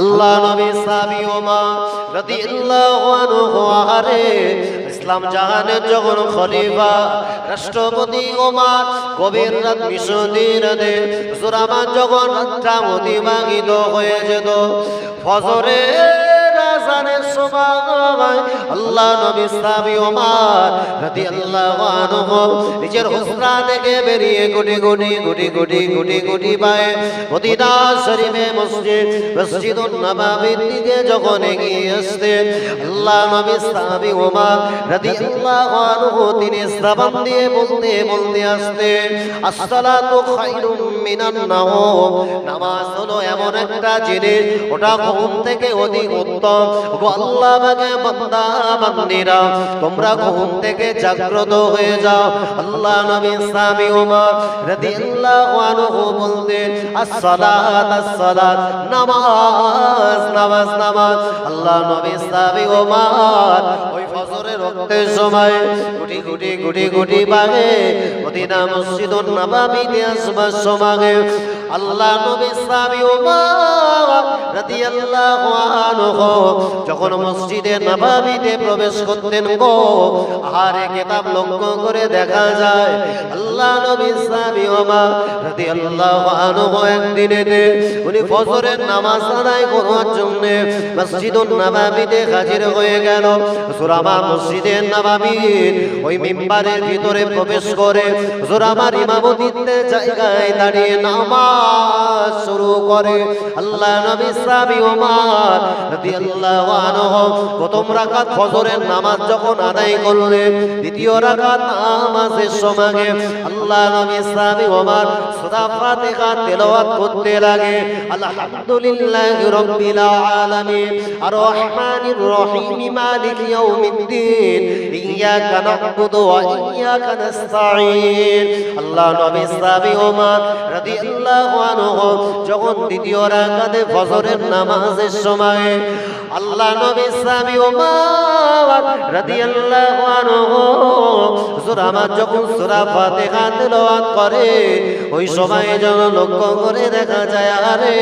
আল্লাহ নবী সাহাবী ওমর রাদিয়াল্লাহু আনহু ইসলাম জাহানের যখন খলিফা রাষ্ট্রপতি ওমর গভীর রাত মিশদিনে সুরামান যখন রাতটা অতিবাহিত হয়ে যেত ফজরের আযানের সময় আল্লাহ নবী সাহাবী ওমর রাদিয়াল্লাহু আনহু নিজের হুজরা থেকে বেরিয়ে গুটি পায়ে মদিনা শরীফে মসজিদুন নববীর দিকে যখন এগিয়ে আসতেন আল্লাহ নবী সাহাবী ওমর রাদিয়াল্লাহু আনহু তিনি জবান দিয়ে বলতে আসতেন আসসালাতু খায়রুম মিনান নাওম, নামাজ হলো এমন একটা জিনিস ওটা ঘুম থেকে অধিক উত্তম। গো আল্লাহ পাকের বান্দা বান্দীরা তোমরা ঘুম থেকে জাগ্রত হয়ে যাও। আল্লাহ নবী সাহাবী ওমর রাদিয়াল্লাহু আনহু বলতেন আসসালাত নামাজ। আল্লাহ নবী সাহাবী ওমর ওই ফজরের ওয়াক্তের সময় গুটি পায়ে মদিনা মসজিদুন নববীতে আসবার সময় আল্লাহ নবী সাহাবী ওমর রাদিয়াল্লাহু আনহু যখন মসজিদে নববীতে প্রবেশ করতেন গো আরে কিতাব লক্ষ্য করে দেখা যায় আল্লাহ নবী সাহাবী ওমর রাদিয়াল্লাহু আনহু একদিনেতে উনি ফজরের নামাজ আদায় করার জন্য মসজিদুন নববীতে হাজির হয়ে গেল। সুরামা মসজিদের নববীর ওই মিম্বারের ভিতরে প্রবেশ করে সুরামার ইমামতিতে জায়গায় দাঁড়িয়ে নামাজ শুরু করে। আল্লাহ নবী সাহাবী ওমর রাদিয়াল্লাহু আনহু প্রথম রাকাত ফজরের নামাজ যখন আদায় করলেন দ্বিতীয় রাকাত নামাজের সময় আল্লাহ নবী সাহাবী ওমর সূরা ফাতিহা তেলাওয়াত করতে লাগে আলহামদুলিল্লাহি রাব্বিল আলামিন আর রহমানির রহিম মালিক ইয়াউমিদ্দিন ইয়াকা না'বুদু ওয়া ইয়াকা নাস্তাঈন। আল্লাহ নবী সাহাবী ওমর রাদিয়াল্লাহু আনহু যখন দ্বিতীয় রাকাতে ফজরের নামাজের সময় আল্লাহ নবী সাহাবী ওমর রাদিয়াল্লাহু আনহু সুরামা যখন সূরা ফাতিহা তেলাওয়াত করে ওই সময় যেন লক্ষ্য করে দেখা যায় আরে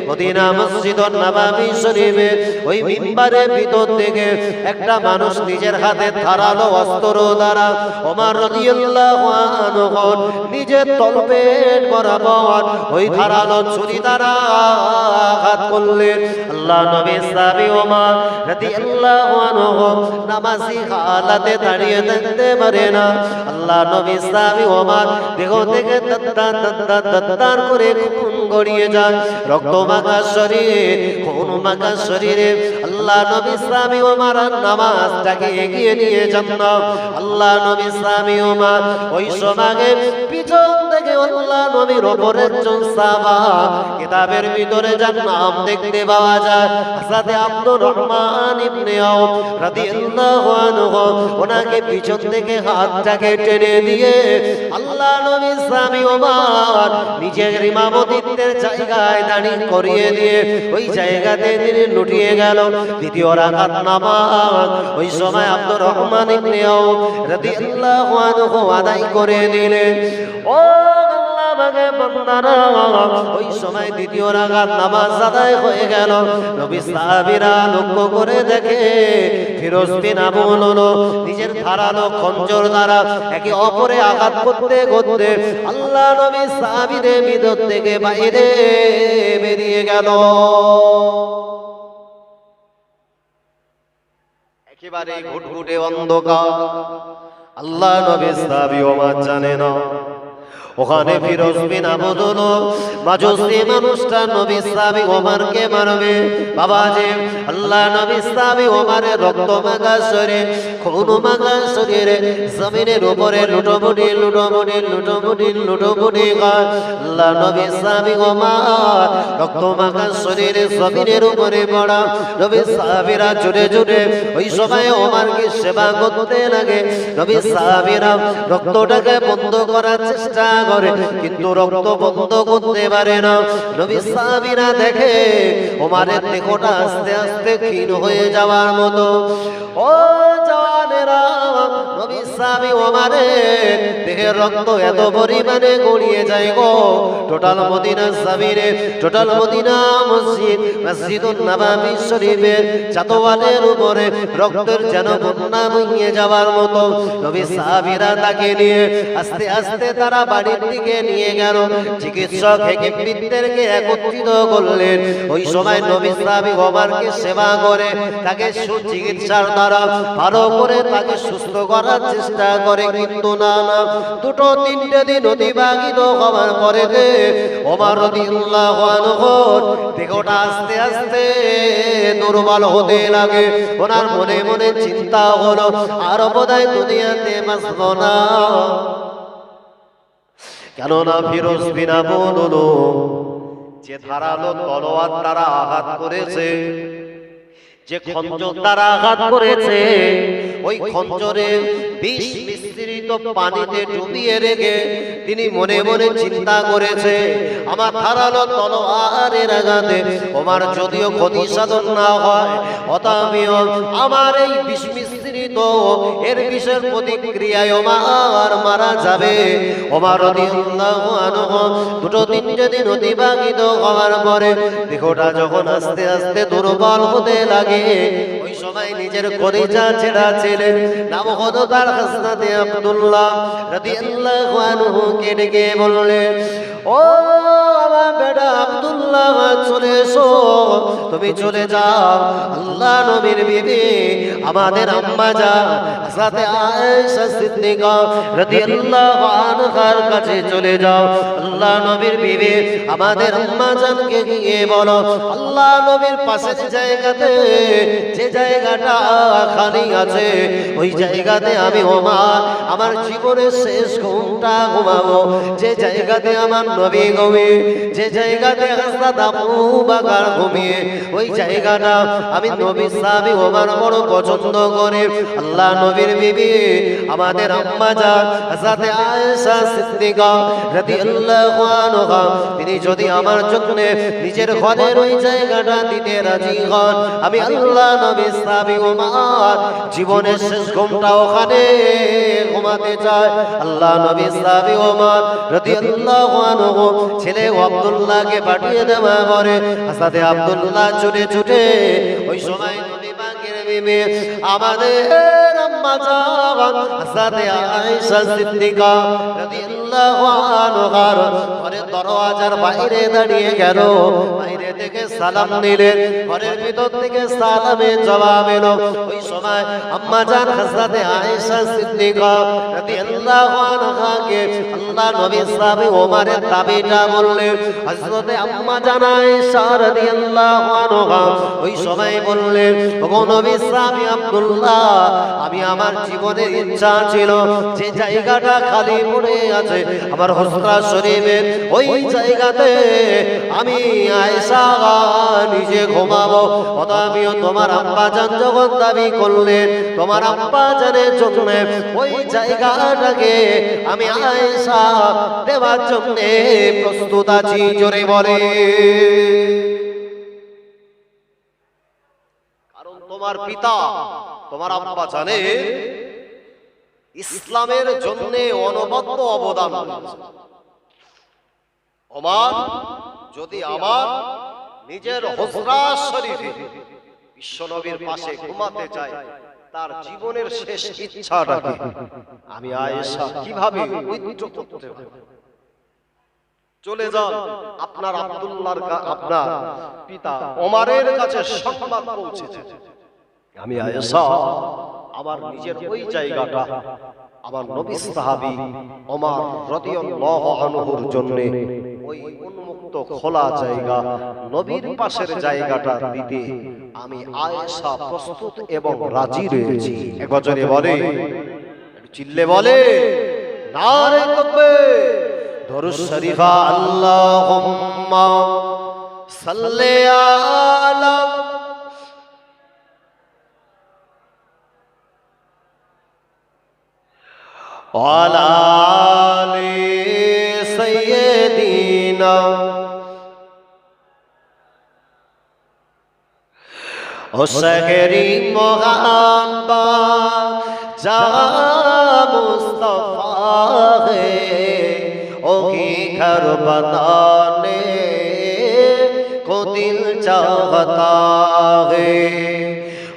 মদিনা মসজিদুন নববী শরীফে ওই মিম্বারের ভিতর থেকে একটা মানুষ নিজের হাতে ধারালো অস্ত্র দ্বারা ওমর রাদিয়াল্লাহু আনহু নিজের তলপেট বরাবর ওই ধারালো ছুরি দ্বারা আঘাত করলেন। আল্লাহ নবী সাহাবী ওমর রাদিয়াল্লাহু আনহু নামাজি হালাতে দাঁড়িয়ে থাকতে পারে না। আল্লাহ নবী সাহাবী ওমর দেহ থেকে দত্তার করে খুন গড়িয়ে যায়, রক্ত মাখা শরীরে আল্লাহ নবী সাহাবী ওমর নামাজটাকে এগিয়ে নিয়ে যান। আল্লাহ নবী সাহাবী ওমর ওই সময়ে পিছন থেকে আল্লাহ নবীর উপর একজন সাহাবা কিতাবের ভিতরে যার নাম দেখতে পাওয়া যায় হযরত আব্দুর রহমান ইবনে আওফ রাদিয়াল্লাহু আনহু ওনাকে পিছন থেকে হাতটাকে টেনে দিয়ে আল্লাহ নবী সাহাবী ওমর নিজের ইমামতিত্বের জায়গায় দাঁড়িয়ে করিয়ে দিয়ে ওই জায়গাতে তিনি লুটিয়ে গেল। দ্বিতীয় রাকাত নামাজ ওই সময় আব্দুর রহমান ইবনে আওফ রাদিয়াল্লাহু আনহু আদায় করে দিলেন। ও আল্লাহ পাকের বান্দারা ওই সময় দ্বিতীয় রাকাত নামাজ আদায় হয়ে গেল। নবী সাহাবীরা লক্ষ্য করে দেখে ফিরোজ বিন আবু লুলু নিজের ধারালো খঞ্জর দ্বারা একে অপরে আঘাত করতে আল্লাহ নবী সাহাবীদের ভিতর থেকে বাইরে বেরিয়ে গেল। একেবারে ঘুটঘুটে অন্ধকার। আল্লাহ নবী সাহাবী ওমর জানে না ওখানে ফিরোজ বিন আবু লুলু মাজুসি মানুষটা নবী সাহাবী ওমরকে মারবে। বাবাজি আল্লাহ নবী সাহাবী ওমরের রক্ত মাখা শরীর খুন মাখা শরীরে জমিনের উপরে লুটোপুটি গায়। আল্লাহ নবী সাহাবী ওমর রক্ত মাখা শরীরে জমিনের উপরে পড়া। নবী সাহাবীরা জুড়ে ওই সময় ওমরকে সেবা করতে লাগে। নবী সাহাবীরা রক্তটাকে বন্ধ করার চেষ্টা করে কিন্তু রক্ত বন্ধ করতে পারে না। নবী সাহাবীরা দেখে ওমরের দেহটা আস্তে আস্তে ক্ষীণ হয়ে যাওয়ার মতো। ও জওয়ানেরা নবী সাহাবী ওমরের দেহের রক্ত এত পরিমাণে গড়িয়ে যায় গো, টোটাল মদিনা জমিনে, টোটাল মদিনা মসজিদ, মসজিদুন নববী শরীফের চাতওয়ালের উপরে রক্তের যেন বন্যা বইয়ে যাওয়ার মতো। নবী সাহাবীরা তাকে নিয়ে আস্তে আস্তে তারা বাড়ির দিকে নিয়ে গেল। চিকিৎসক হেকিমবিদদেরকে একত্রিত করলেন। ওই সময় নবী সাহাবী ওমরকে সেবা করে তাকে সুচিকিৎসার দ্বারা ভালো করে তাকে সুস্থ করার চেষ্টা করে, কিন্তু না না, দুটো তিনটে দিন অতিবাহিত হওয়ার পরে ওমর রাদিয়াল্লাহু আনহু দেহটা আস্তে আস্তে দুর্বল হতে লাগে। ওনার মনে মনে চিন্তা হলো আর বোধহয় দুনিয়াতে বাঁচব না, কেননা ফিরোজ বিন আবু লুলুম যে ধারালো তলোয়ার দ্বারা আঘাত করেছে, যে খঞ্জর দ্বারা আঘাত করেছে, ওই খঞ্জরে বিষ মিশ্রিত পানিতে ডুবিয়ে রেখে তিনি মনে মনে চিন্তা করেছে, আমার ধারালো তলোয়ারের আঘাতে ওমর যদিও ক্ষতি সাধন না হয়, অতএব আমার এই বিষ মিশ্রিত এর বিষের প্রতিক্রিয়ায় ওমর মারা যাবে। ওমর রাদিয়াল্লাহু আনহু দুটো তিনটে দিন অতিবাহিত হওয়ার পরে দেহটা যখন আস্তে আস্তে দুর্বল হতে লাগে, ওই সময় নিজের কলিজা ছেড়া ছেলে নাম হতো তার হযরত আব্দুল্লাহ রাদিয়াল্লাহু আনহু কে ডেকে বললেন, ও আমার বেটা আব্দুল্লাহ, চলে এসো, তুমি চলে যাও আল্লাহ নবীর বিবি আমাদের আম্মা জান হযরত আয়েশা সিদ্দিকা রাদিয়াল্লাহু আনহার কাছে চলে যাও। আল্লাহ নবীর বিবি আমাদের আম্মা জানকে গিয়ে বলো, আল্লাহ নবীর পাশের জায়গাতে যে জায়গাটা খালি আছে ওই জায়গাতে আমি ওমর আমার জীবনের শেষ ঘুমটা ঘুমাবো, যে জায়গাতে আমার নবী ঘুমিয়ে, যে জায়গাতে হযরত আবু বকর ঘুমিয়ে, ওই জায়গাটা আমি নবী সাহাবী ওমর বড় পছন্দ করে। আল্লাহ নবীর বিবি আমাদের আম্মা জান হযরত আয়েশা সিদ্দিকা রাদিয়াল্লাহু আনহা তিনি যদি আমার জন্য নিজের ঘরের ওই জায়গাটা দিতে রাজি হন, আমি আল্লাহ নবী সাহাবী ওমর জীবনের শেষ ঘুমটা ওখানে ঘুমাতে চাই। আল্লাহ নবী সাহাবী ওমর রাদিয়াল্লাহু আনহু ছেলে আব্দুল্লাহকে পাঠিয়ে দেওয়া পরে হযরত আব্দুল্লাহ ছুটে ছুটে ওই সময় নবী পাকের বিবি আমাদের আম্মা জান হযরত আয়েশা সিদ্দিকা রাদিয়াল্লাহু আনহার ঘরের দরওয়াজার বাইরে দাঁড়িয়ে গেল। বাইরে থেকে সালাম নিলেন, ঘরের ভিতর থেকে সালামের জবাব এলো। ওই সময় আম্মা জান হযরত আয়েশা সিদ্দিকা রাদিয়াল্লাহু আনহাকে আল্লাহ নবী সাহাবী ওমরের দাবিটা বললেন। হযরত আম্মা জান আয়েশা রাদিয়াল্লাহু আনহা ওই সময় বললেন, ওগো নবী সাহাবী আব্দুল্লাহ, আমি আমার জীবনের ইচ্ছা ছিল যে জায়গাটা খালি পড়ে আছে আমার হুজরা শরীফের ওই জায়গাতে আমি আয়েশা নিজে ঘুমাবো। অতএব তোমার আব্বা জান যখন দাবি করলেন তোমার আব্বা জানের জন্য ওই জায়গাটাকে আমি আয়েশা দেওয়ার জন্য প্রস্তুত আছি। জোরে বলে, কারণ তোমার পিতা তোমার আব্বা জানে ইসলামের জন্য অনবদ্য অবদান রয়েছে। ওমর যদি আমার নিজের হুজরা শরীফে বিশ্বনবীর পাশে ঘুমাতে চায়, তার জীবনের শেষ ইচ্ছাটাকে আমি আয়েশা কিভাবে উইথড্র করতে পারি? চলে যান, আপনার আব্দুল্লাহর আপনার পিতা ওমরের কাছে সংবাদ পৌঁছেছে, আমি আয়েশা আমার নিজের ওই জায়গাটা আমার নবী সাহাবী ওমর রাদিয়াল্লাহু আনহুর জন্য ওই উন্মুক্ত খোলা জায়গা নবীর পাশের জায়গাটা দিতে আমি আয়েশা প্রস্তুত এবং রাজি রয়েছি। এক বছরে বলে, চিল্লে বলে নারে তাকবীর, দরুদ শরীফ আল্লাহুম্মা সাল্লি আলা ওয়ালা আলি সাইয়্যিদিনা ও শহরি মোহাম্মদ मुस्तफा है वही घर बनाने को दिल चाहता है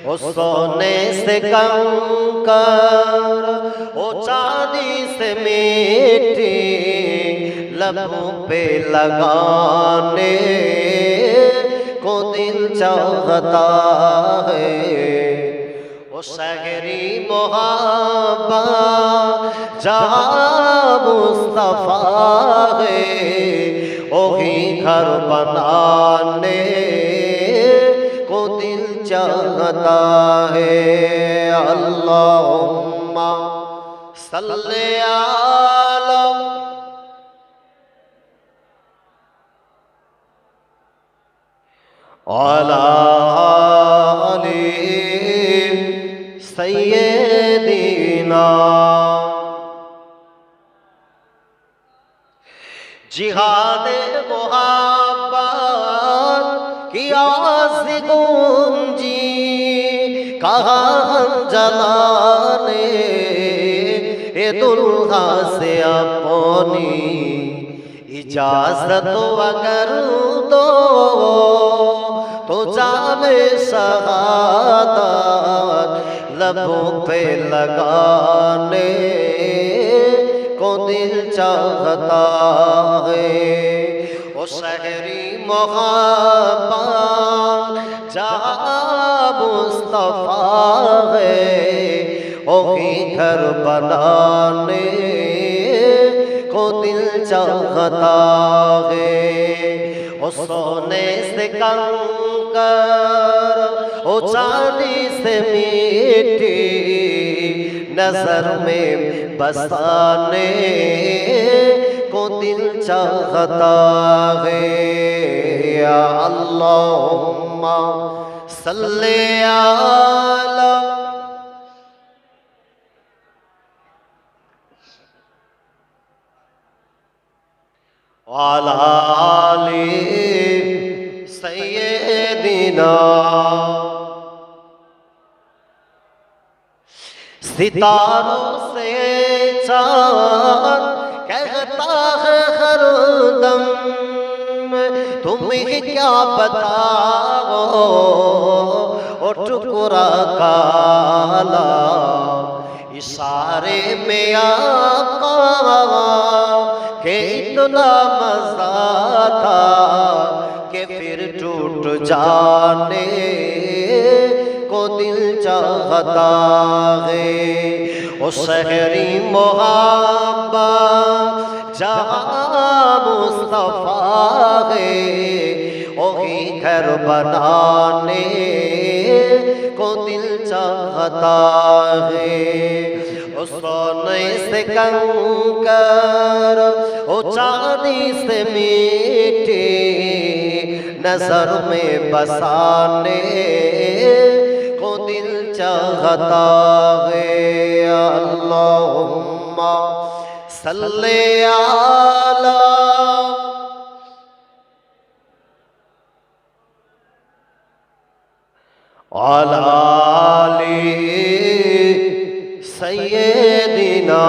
वो सोने से कंकर वो चांदी से मिट्टी लबों पे लगाने को दिल चाहता है वो शहरी मोहब्बत जहाँ मुस्तफा है वही घर बनाने को दिल चाहता है अल्लाहुम्मा सल्ले अला अली सय्यदीना जिहादे मोहब्बत की आवाज़ गूंजी कहाँ जलाने ए दुल्हा से अपनी इजाज़त अगर दो तो जामे शहादत लबों पे लगाने को दिल चाहता है वो शहरी मोहब्बत जहाँ मुस्तफा है वही घर बनाने को दिल चाहता है वो सोने से कंकर वो चांदी से मिट्टी नजर में बसाने को दिल चाहता है या अल्लाहुम्मा सल्ले अला अला अली सय्यदीना सितारों से चांद कहता है हरदम तुम्हें क्या बताओ ओ टुकड़ा काला इशारे में आका के इतना मजा था कि फिर टूट जाने को दिल चाहता है वो शहरी मोहब्बत जहाँ मुस्तफा है वही घर बनाने को दिल चाहता है वो सोने से कंकर वो चांदी से मिट्टी नजर में बसाने को दिल चाहता है अल्लाहुम्मा सल्ले अला अला अली सय्यदीना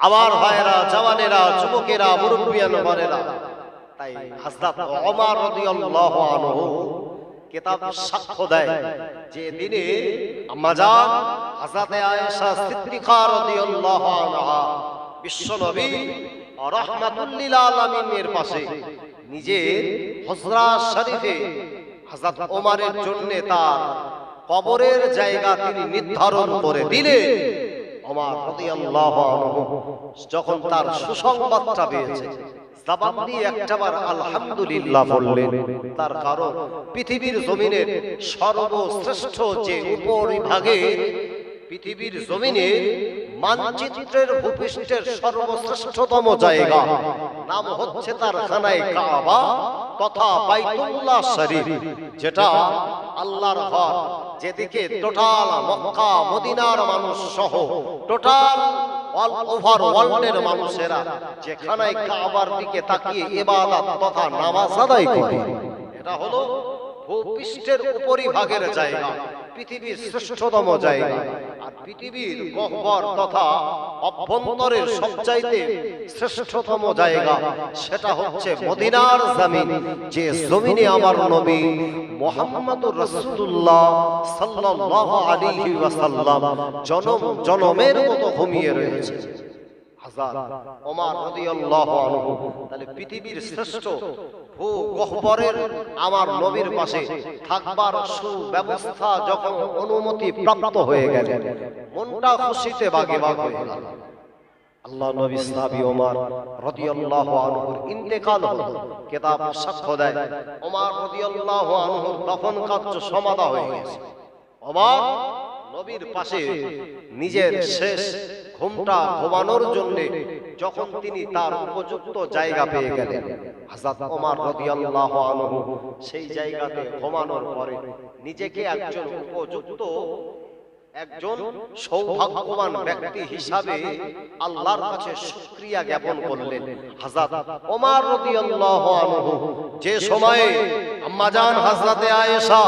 আমার ভাইরা জওয়ানেরা যুবকেরা মুরব্বিয়ান বলেরা তাই হযরত ওমর রাদিয়াল্লাহু আনহু কিতাব সাক্ষ্য দেয় যে দিনে আম্মাজান হযরত আয়েশা সিদ্দিকা রাদিয়াল্লাহু আনহা বিশ্বনবী রাহমাতুল লিল আলামিনের পাশে নিজের হুজরা শরীফে হযরত ওমরের জন্য তার কবরের জায়গা তিনি নির্ধারণ করে দিলেন ওমর রাদিয়াল্লাহু আনহু যখন তার সুসংবাদটা পেয়েছে জবান দিয়ে একটাবার আলহামদুলিল্লাহ বললেন তার কারণ পৃথিবীর জমিনের সর্বশ্রেষ্ঠ যে উপরিভাগে পৃথিবীর জমিনে মানচিত্রের ভূপৃষ্ঠের সর্বশ্রেষ্ঠতম জায়গা নাম হচ্ছে তার খানায়ে কাবা তথা বাইতুল্লাহ শরীফ যেটা আল্লাহর ঘর যেদিকে টোটাল মক্কা মদিনার মানুষ সহ টোটাল অল ওভার ওয়ার্ল্ডের মানুষেরা যে খানায়ে কাবার দিকে তাকিয়ে ইবাদত তথা নামাজ আদায় করে এটা হলো ভূপৃষ্ঠের উপরিভাগের জায়গা, পৃথিবীর শ্রেষ্ঠতম জায়গা। আর পৃথিবীর গহ্বর তথা অভ্যন্তরের সবচাইতে শ্রেষ্ঠতম জায়গা সেটা হচ্ছে মদিনার জমিন, যে জমিনে আমার নবী মুহাম্মদুর রাসূলুল্লাহ সাল্লাল্লাহু আলাইহি ওয়াসাল্লাম জনম জনমের মতো ঘুমিয়ে রয়েছে। হযরত ওমর রাদিয়াল্লাহু আনহু তাহলে পৃথিবীর শ্রেষ্ঠ ভূগহ্বরের আমার নবীর পাশে থাকবার সুব্যবস্থা যখন অনুমতি প্রাপ্ত হয়ে গেলেন, মনটা খুশিতে বাগেবাগ হয়ে গেল। আল্লাহ নবী সাহাবী ওমর রাদিয়াল্লাহু আনহুর ইন্তেকাল হলো, কিতাব সাক্ষ্য দেয় ওমর রাদিয়াল্লাহু আনহুর দাফন কার্য সমাধা হয়ে গেছে। ওমর নবীর পাশে নিজের শেষ ঘুমটা ঘুমানোর জন্য যখন তিনি তার উপযুক্ত জায়গা পেয়ে গেলেন, হযরত ওমর রাদিয়াল্লাহু আনহু সেই জায়গাতে ঘুমানোর পরে নিজেকে একজন উপযুক্ত, একজন সৌভাগ্যবান ব্যক্তি হিসাবে আল্লাহর কাছে শুকরিয়া জ্ঞাপন করলেন। হযরত ওমর রাদিয়াল্লাহু আনহু যে সময়ে আম্মাজান হযরতে আয়েশা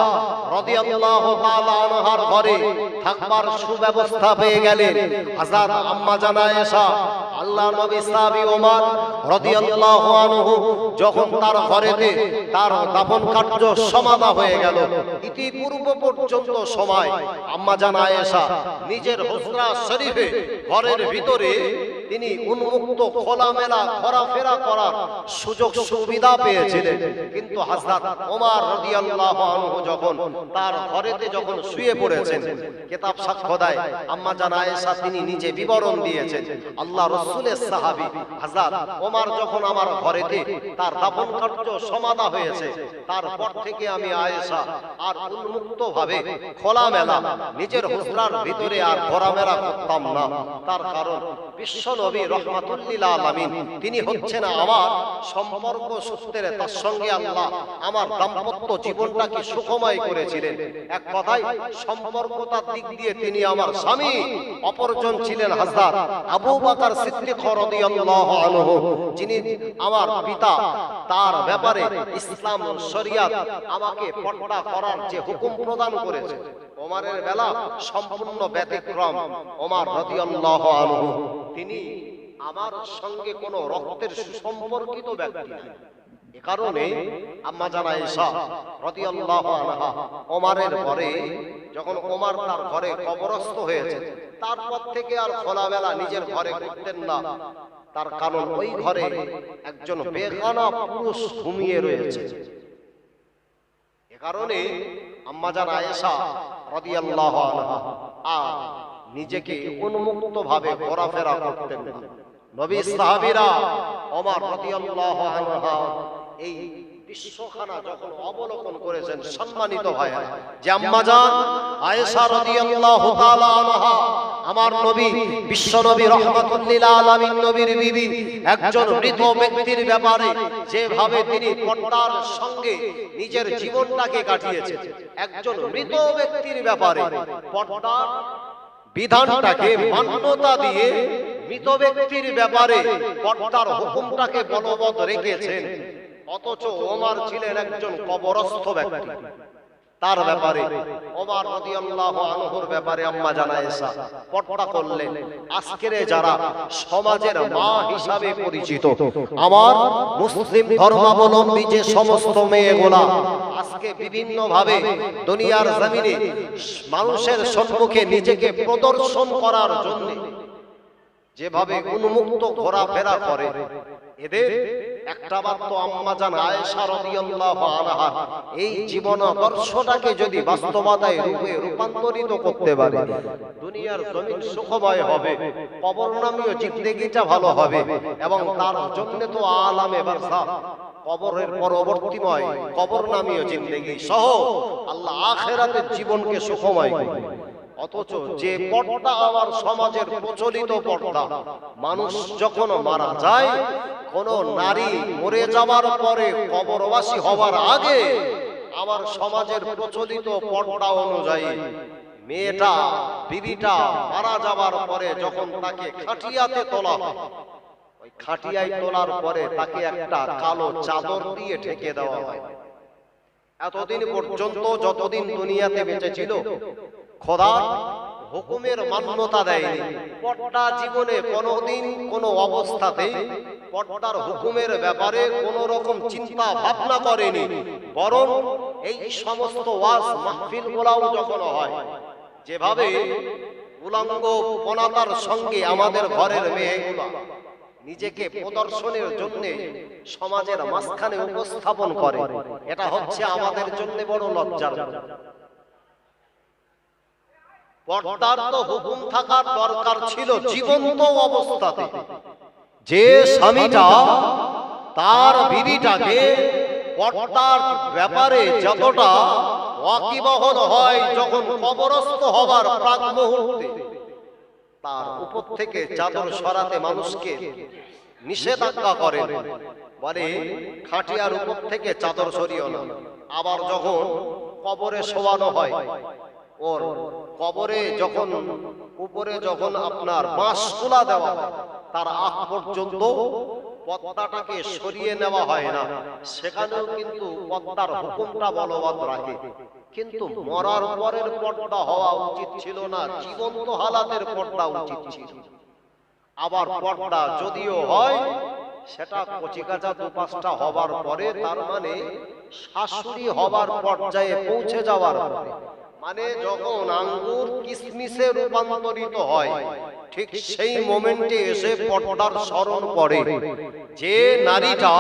রাদিয়াল্লাহু তাআলা আনহার ঘরে থাকবার সুব্যবস্থা পেয়ে গেলেন, হযরত আম্মাজান আয়েশা আল্লাহর নবী সাহাবী ওমর রাদিয়াল্লাহু আনহু যখন তার ঘরেতে তার দাফন কার্য সমাধা হয়ে গেল, ইতিপূর্ব পর্যন্ত সময় আম্মাজান আয়েশা নিজের হুজরা শরীফে ঘরের ভিতরে তিনি উন্মুক্ত খোলামেলা ঘোরাফেরা করার সুযোগ সুবিধা পেয়েছিলেন। কিন্তু হযরত ওমর রাদিয়াল্লাহু আনহু যখন তার ঘরেতে যখন শুয়ে পড়েছেন, কিতাব সাক্ষ্য দেয় আম্মাজান আয়েশা তিনি নিজে বিবরণ দিয়েছেন, আল্লাহ রাসূলের সাহাবী হযরত ওমর যখন আমার ঘরেতে তার দাফন কার্য সমাধা হয়েছে, তারপর থেকে আমি আয়েশা আর উন্মুক্ত ভাবে খোলামেলা নিজের হুজরার ভিতরে আর ঘোরাফেরা করতাম না। তার কারণ বিশ্ব নবী রাহমাতুল লিল আলামিন তিনি হচ্ছেন আমার সম্পর্ক সূত্রে, তার সঙ্গে আল্লাহ আমার দাম্পত্য জীবনটাকে সুখময় করেছিলেন। এক কথায় সম্পর্কতার দিক দিয়ে তিনি আমার স্বামী, অপরজন ছিলেন হযরত আবু বকর সিদ্দিক রাদিয়াল্লাহু আনহু, যিনি আমার পিতা। তার ব্যাপারে ইসলাম শরিয়ত আমাকে পর্দা করার যে হুকুম প্রদান করেছে, ওমরের বেলা সম্পূর্ণ ব্যতিক্রম। ওমর রাদিয়াল্লাহু আনহু তিনি আমার সঙ্গে কোনো রক্তের সুসম্পর্কিত ব্যক্তি না। এ কারণে আম্মাজান আয়েশা রাদিয়াল্লাহু আনহা ওমরের পরে যখন ওমর তার ঘরে কবরস্থ হয়েছে, তারপর থেকে আর খোলামেলা নিজের ঘরে করতেন না। তার কারণ ওই ঘরে একজন বেগানা পুরুষ ঘুমিয়ে রয়েছে। এ কারণে আম্মাজান আয়েশা রাদিয়াল্লাহু আনহা আর নিজেকে উন্মুক্ত ভাবে ঘোরাফেরা করতেন না। নবী সাহাবীরা ওমর রাদিয়াল্লাহু আনহা এই বিশ্বখানা যখন অবলোকন করেছেন, সম্মানিত ভাইরা, যে আম্মাজান আয়েশা রাদিয়াল্লাহু তাআলা আনহা আমার নবী বিশ্ব নবী রাহমাতুল লিল আলামিন নবীর বিবি, একজন মৃত ব্যক্তির ব্যাপারে যেভাবে তিনি পর্দার সঙ্গে নিজের জীবনটাকে কাটিয়েছেন, একজন মৃত ব্যক্তির ব্যাপারে পর্দার বিধানটাকে মান্যতা দিয়ে মৃত ব্যক্তির ব্যাপারে পর্দার হুকুমটাকে বলবৎ রেখেছেন। অথচ ওমর ছিলেন একজন কবরস্থ ব্যক্তি। তার ব্যাপারে ওমর রাদিয়াল্লাহু আনহুর ব্যাপারে আম্মাজান আয়েশা পর্দা করলেন। আজকের যারা সমাজের মা হিসাবে পরিচিত আমার মুসলিম ধর্মাবলম্বী যে সমস্ত মেয়েগুলা আজকে বিভিন্ন ভাবে দুনিয়ার জমিনে মানুষের সম্মুখে নিজেকে প্রদর্শন করার জন্য যেভাবে উন্মুক্ত ঘোরাফেরা করে, এদের একটা বার তো আম্মাজান আয়েশা রাদিয়াল্লাহু আনহা এই জীবন আদর্শটাকে যদি বাস্তবতায় রূপে রূপান্তরিত করতে পারে, দুনিয়ার জমিন সুখময় হবে, কবর নামীয় জিন্দেগিটা ভালো হবে, এবং তার জন্য তো আলামে বারজাখ কবরের পরবর্তীময় কবর নামীয় জিন্দেগি সহ আল্লাহ আখিরাতের জীবনকে সুখময় করবে। অথচ যে পর্দা আমার সমাজের প্রচলিত পর্দা, মানুষ যখন মারা যায়, কোন নারী মরে যাওয়ার পরে কবরবাসী হওয়ার আগে আমার সমাজের প্রচলিত পর্দা অনুযায়ী মেয়েটা বিবিটা মারা যাওয়ার পরে যখন তাকে খাটিয়াতে তোলা হয়, ওই খাটিয়ায় তোলার পরে তাকে একটা কালো চাদর দিয়ে ঢেকে দেওয়া হয় এতদিন পর্যন্ত যতদিন দুনিয়াতে বেঁচে ছিল খোদার হুকুমের মান্যতা দেয়নি। পর্দা জীবনে কোনোদিন কোনো অবস্থাতে পর্দার হুকুমের ব্যাপারে কোনো রকম চিন্তা ভাবনা করেনি। বরং এই সমস্ত ওয়াজ মাহফিল গুলাও যখন হয়, যেভাবে উলঙ্গ পনাতার সঙ্গে আমাদের ঘরের মেয়েগুলা নিজেকে প্রদর্শনের জন্য সমাজের মাঝখানে উপস্থাপন করে, এটা হচ্ছে আমাদের জন্য বড় লজ্জার। পর্দার তো হুকুম থাকার দরকার ছিল জীবন্ত অবস্থাতে। যে স্বামীটা তার বিবিটাকে পর্দার ব্যাপারে যতটা ওয়াকিবহল হয়, যখন কবরস্থ হবার প্রাক মুহূর্তে তার উপর থেকে চাদর সরাতে মানুষকে নিষেধাজ্ঞা করেন, বলে খাটিয়ার উপর থেকে চাদর সরিও না। আবার যখন কবরে শোয়ানো হয়, ওর কবরে যখন উপরে যখন আপনার বাঁশ তোলা দেওয়া হয়, তার আগ পর্যন্ত পর্দাটাকে সরিয়ে নেওয়া হয় না। সেখানেও কিন্তু পর্দার হুকুমটা বলবৎ রাখে। কিন্তু মরার পরের পর্দা হওয়া উচিত ছিল না, জীবন্ত হালাতের পর্দা উচিত ছিল। আবার পর্দা যদিও হয়, সেটা কচিকাঁচা দু পাঁচটা হবার পরে, তার মানে শাশুড়ি হবার পর্যায়ে পৌঁছে যাওয়ার পরে, মানে যখন আঙ্গুর কিশমিশে রূপান্তরিত হয়, ঠিক সেই মোমেন্টে এসে পর্দার স্মরণ পড়ে। যে নারীটা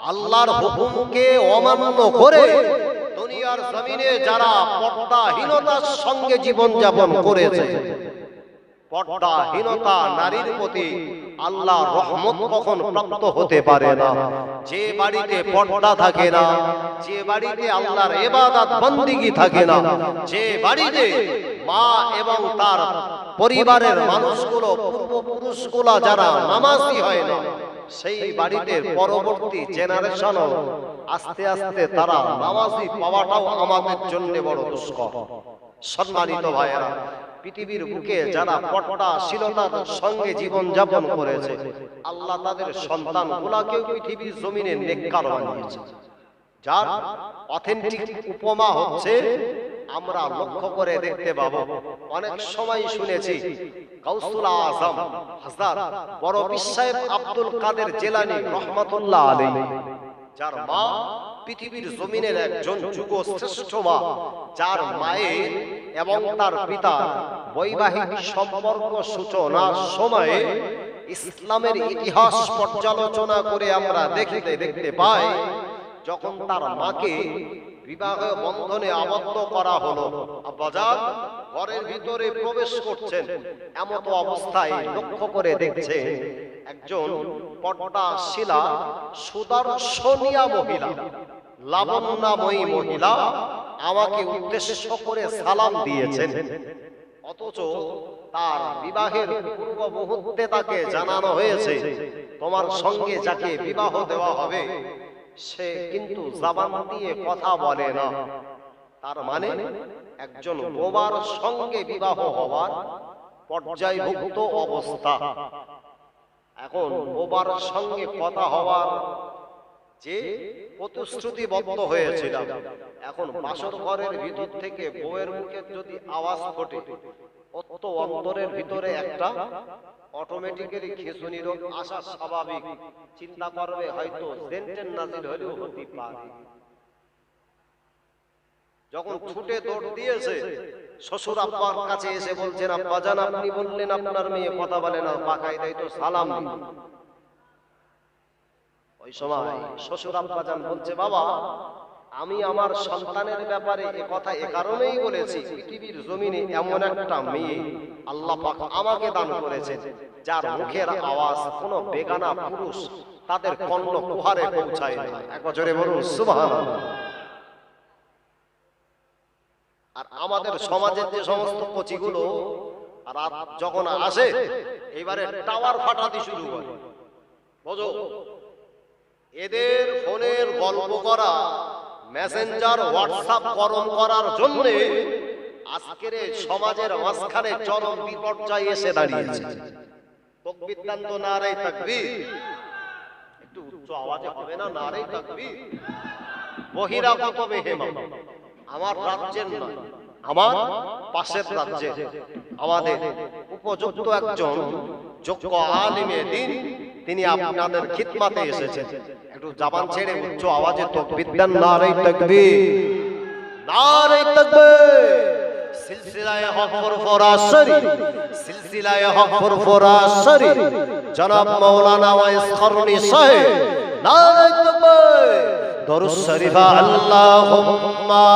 আল্লাহর হুকুমকে অমান্য করে দুনিয়ার জমিনে যারা পর্দাহীনতার সঙ্গে জীবন যাপন করেছে, পর্দাহীনতা নারীর প্রতি আল্লাহর রহমত কখন প্রাপ্ত হতে পারে না। যে বাড়িতে পর্দা থাকে না, যে বাড়িতে আল্লাহর ইবাদত বন্দেগী থাকে না, যে বাড়িতে মা এবং তার পরিবারের মানুষগুলো পূর্বপুরুষগুলো যারা নামাজি হয় না, সেই বাড়িতে পরবর্তী জেনারেশনও আস্তে আস্তে তারা নামাজি পাওয়াটাও আমাদের জন্য বড় দুষ্কর। সম্মানিত ভাইয়েরা, পৃথিবীর বুকে যারা পর্দাশীলতার সঙ্গে জীবন যাপন করেছে, আল্লাহ তাদের সন্তানগুলোকেও পৃথিবীর জমিনে নেককার বানিয়েছে। যার অথেন্টিক উপমা হচ্ছে, আমরা লক্ষ্য করে দেখতে পাবো, অনেক সময় শুনেছি গাউসুল আজম হযরত বড় পীর সাহেব আব্দুল কাদের জিলানী রহমাতুল্লাহ আলাইহি, যার মা পৃথিবীর জমিনের একজন যুগ শ্রেষ্ঠ মা, যার মায়ের এবং তার পিতা বৈবাহিক সম্পর্ক সূচনার সময়ে ইসলামের ইতিহাস পর্যালোচনা করে আমরা দেখতে পাই, যখন তার মাকে বিবাহ বন্ধনে আবদ্ধ করা হলো, আব্বাজান ঘরের ভিতরে প্রবেশ করছেন, এমত অবস্থায় লক্ষ্য করে দেখছে একজন পর্দাশীলা সুদর্শনিয়া মহিলা, লাবণ্যময়ী মহিলা আমাকে উদ্দেশ্য করে সালাম দিয়েছেন। অথচ তার বিবাহের পূর্ব মুহূর্তে তাকে জানানো হয়েছে, তোমার সঙ্গে যাকে বিবাহ দেওয়া হবে সে কিন্তু জবান দিয়ে কথা বলে না। তার মানে একজন বোবার সঙ্গে বিবাহ হওয়ার পর্যায়ভুক্ত অবস্থা। এখন বোবার সঙ্গে কথা হওয়ার যে প্রতিশ্রুতিবদ্ধ হয়েছিল, এখন বাসর ঘরের ভিতর থেকে বউয়ের মুখে যদি আওয়াজ ফোটে, অত অন্তরের ভিতরে একটা অটোমেটিক্যালি খিঁচুনি রোগ আসা স্বাভাবিক। চিন্তা করবে হয়তো জেন্টেন নাজিল হলেও হতে পারে। যখন ছুটে দৌড় দিয়েছে, শ্বশুর আব্বার কাছে এসে বলছেন, আব্বাজান আপনি বললেন আপনার মেয়ে কথা বলে না, পাকায় দেয় তো সালাম দিন। ওই সময় শ্বশুর আব্বাজান বলছে, বাবা আমি আমার সন্তানের ব্যাপারে এ কথা এ কারণেই বলেছি, পৃথিবীর জমিনে এমন একটা মেয়ে আল্লাহ পাক আমাকে দান করেছেন, যার মুখের আওয়াজ কোন বেগানা পুরুষ তাদের কর্ণ কুহারে পৌঁছায় না। একবার জোরে বলুন সুবহানাল্লাহ। আর আমাদের সমাজের যে সমস্ত কচিগুলো রাত যখন আসে, এবারে টাওয়ার ফাটাতে শুরু করে, বুঝো এদের ফোনের গল্প করা, মেসেঞ্জার হোয়াটসঅ্যাপ গরম করার জন্য আজকের সমাজের মাঝখানে চরম বিপর্যয় এসে দাঁড়িয়েছে। তাকবীর দান তো নারে তাকবীর, একটু উচ্চ আওয়াজে হবে না নারে তাকবীর? বহিরাগত মেহমান, আমার রাজ্যের নয়, আমার পাশের রাজ্যে আমাদের উপযুক্ত একজন যোগ্য আলিমে দ্বীন, তিনি আপনাদের খিদমতে এসেছেন। একটু জবান ছেড়ে উচ্চ আওয়াজে তাকবীর দেন, নারে তাকবীর, নারে তাকবীর। সিলসিলায়ে হক ফুরফুরাশরি, সিলসিলায়ে হক ফুরফুরাশরি জনাব মাওলানা ওয়াইস করনি সাহেব, নারে তাকবীর। দরুদ শরীফ আল্লাহুম্মা